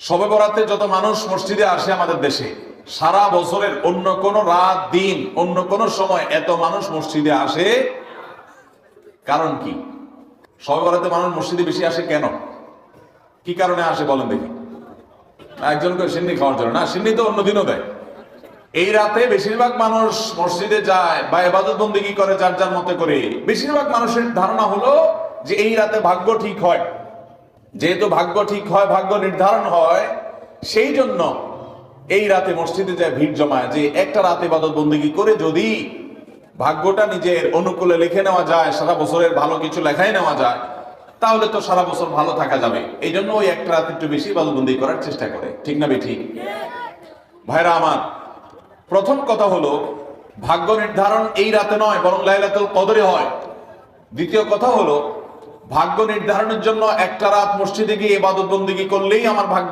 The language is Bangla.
শবে বরাতে যত মানুষ মসজিদে আসে আমাদের দেশে, সারা বছরের অন্য কোন রাত দিন অন্য কোন সময় এত মানুষ মসজিদে আসে কারণ কি? শবে বরাতে মানুষ মসজিদে বেশি আসে কেন? কি কারণে আসে বলেন দেখি? একজন করে সিন্নি খাওয়ার জন্য না, সিন্নি তো অন্যদিনও দেয়। এই রাতে বেশিরভাগ মানুষ মসজিদে যায় বা ইবাদত বন্দেগী করে যার যার মতে করে। বেশিরভাগ মানুষের ধারণা হলো যে এই রাতে ভাগ্য ঠিক হয়। যেহেতু ভাগ্য ঠিক হয়, ভাগ্য নির্ধারণ হয়, সেই জন্য এই রাতে মসজিদে যায় ভিড় জমায় যে একটা রাতে ইবাদত বন্দেগী করে যদি ভাগ্যটা নিজের অনুকূলে লিখে নেওয়া যায়, সারা বছরের ভালো কিছু লেখাই নেওয়া যায়, তাহলে তো সারা বছর ভালো থাকা যাবে। এই জন্য ওই একটা রাত একটু বেশি ইবাদত বন্দেগী করার চেষ্টা করে। ঠিক না বেঠিক? ভাইরা আমার, প্রথম কথা হলো ভাগ্য নির্ধারণ এই রাতে নয়, বরং লাইলাতুল কদরে হয়। দ্বিতীয় কথা হলো ভাগ্য নির্ধারণের জন্য একটা রাত মসজিদে গিয়ে ইবাদত বন্দেগী করলেই আমার ভাগ্য